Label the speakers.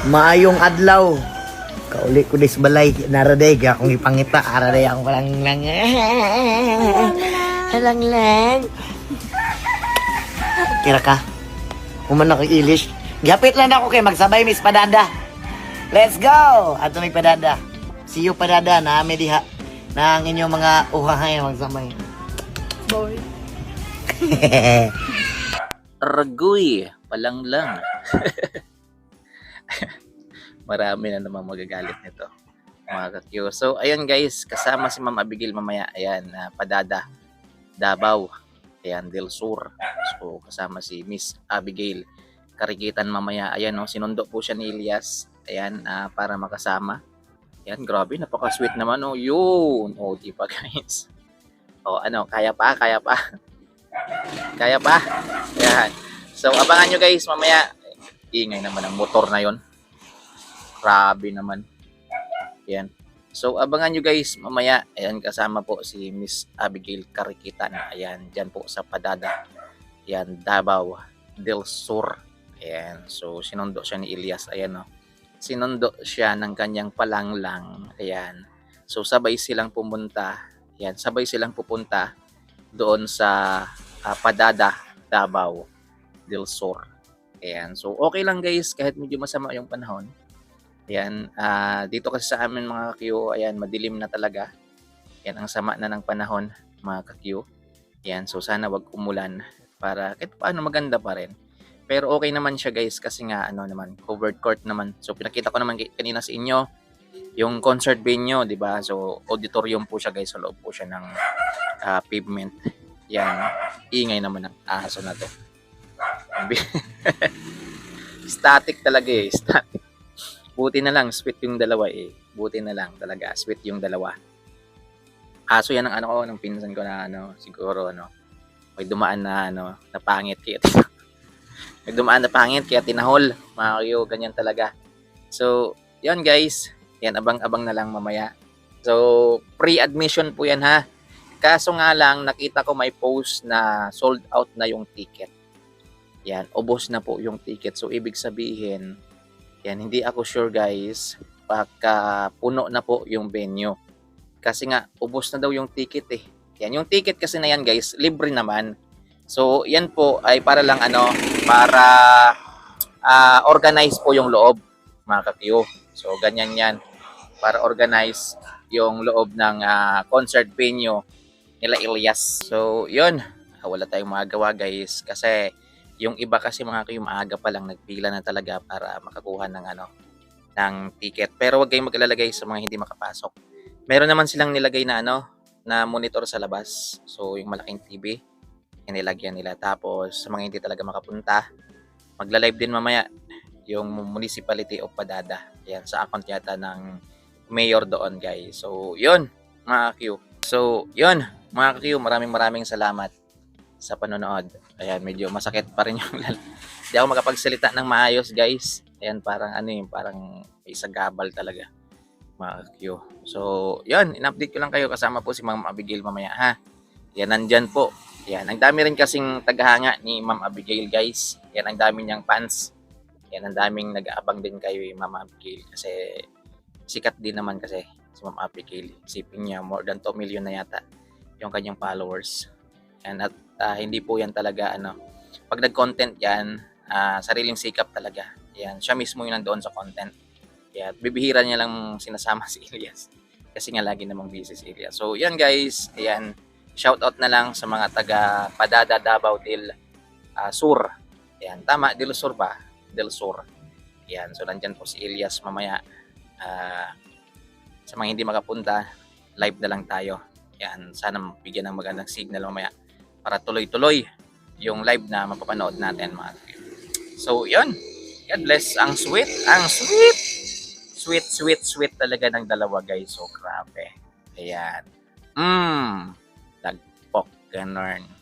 Speaker 1: Maayong adlaw. Kauli ko dis balay naraday akong ipangita araday akong lang lang. Kira ka. Human ako English. Gapit lang ako kay magsabay Miss Padada. Let's go. Ato may Padada. See you Padada na ame diha nang inyong mga uhahay magsabay.
Speaker 2: Boy.
Speaker 3: Ragoy, palang lang. Marami na naman magagalit nito, mga kakyo. So, ayun guys, kasama si Ma'am Abigail mamaya. Ayan, Padada, Davao, ayan, Del Sur. So, kasama si Miss Abigail Karikitan mamaya. Ayan, no, sinundo po siya ni Elias. Ayan, para makasama. Ayan, grabe, napaka-sweet naman, oh. Yun, oh, di pa guys. Oh, ano, kaya pa. Kaya pa. Ayan. So, abangan nyo guys, mamaya. Ingay naman ang motor na yon. Grabe naman. Ayan. So, abangan nyo guys, mamaya. Ayan, kasama po si Miss Abigail Karikitan. Ayan, dyan po sa Padada. Ayan, Davao del Sur. Ayan. So, sinundo siya ni Elias. Ayan, no. Sinundo siya ng kanyang palanglang. Ayan. So, sabay silang pumunta. Ayan, sabay silang pupunta doon sa Padada, Davao del Sur. Ayan. So, okay lang guys, kahit medyo masama yung panahon. Ayan. Dito kasi sa amin mga kakyo, ayan, madilim na talaga. Ayan, ang sama na ng panahon, mga kakyo. Ayan. So, sana wag umulan para kahit paano maganda pa rin. Pero okay naman siya guys kasi nga, ano naman, covered court naman. So, pinakita ko naman kanina sa inyo, yung concert venue, di ba? So, auditorium po siya guys. Sa loob po siya ng pavement. Yan. Ingay naman ng aso na to. Static talaga eh. Static. Buti na lang, sweet yung dalawa eh. Buti na lang talaga, sweet yung dalawa. Aso yan ang ano ko, ng pinsan ko na ano, siguro ano, may dumaan na ano, na pangit kaya may dumaan na pangit kaya tinahol. Mga kayo, ganyan talaga. So, yan guys. Yan, abang-abang na lang mamaya. So, pre-admission po yan ha. Kaso nga lang, nakita ko may post na sold out na yung ticket. Yan, ubos na po yung ticket. So, ibig sabihin, yan, hindi ako sure guys, baka puno na po yung venue. Kasi nga, ubos na daw yung ticket eh. Yan, yung ticket kasi na yan guys, libre naman. So, yan po ay para lang ano, para organize po yung loob, mga kakyo. So, ganyan yan. Para organize yung loob ng concert venue nila Elias. So, yun. Wala tayong magagawa guys. Kasi, yung iba kasi mga kayo maaga pa lang nagpila na talaga para makakuha ng ano ng ticket. Pero wag kayong mag-alalagay sa mga hindi makapasok. Meron naman silang nilagay na ano na monitor sa labas. So yung malaking TV inilagyan nila. Tapos sa mga hindi talaga makapunta, magla-live din mamaya yung Municipality of Padada. Yan sa account yata ng mayor doon, guys. So yun mga Q. So yun mga Q, maraming salamat sa panonood. Ayan, medyo masakit pa rin yung hindi ako makapagsalita ng maayos guys. Ayan, parang ano yung parang may sagabal talaga mga Q. So yun, in-update ko lang kayo, kasama po si Ma'am Abigail mamaya ha. Yan, nandyan po. Yan, ang dami rin kasing tagahanga ni Ma'am Abigail guys. Yan, ang dami niyang fans. Yan, ang daming nag-aabang din kayo Ma'am Abigail kasi sikat din naman kasi si Ma'am Abigail. Isipin niya, more than 2 million na yata yung kanyang followers. Yan, at hindi po yan talaga ano, pag nag-content yan, sariling sikap talaga. Yan, siya mismo yung nandoon sa content. Yan, bibihira niya lang sinasama si Elias kasi nga lagi namang busy si Elias. So yan guys, ayan, shout out na lang sa mga taga Padada, Davao del Sur. Yan, tama, del Sur ba? Del Sur. Yan, so nandyan po si Elias mamaya. Sa mga hindi makapunta, live na lang tayo. Yan, sana bigyan ng magandang signal mamaya para tuloy-tuloy yung live na mapapanood natin mga kapatid. So, yun. God bless. Ang sweet. Ang sweet. Sweet talaga ng dalawa guys. So, grabe. Ayan. Lagpok. Ganun.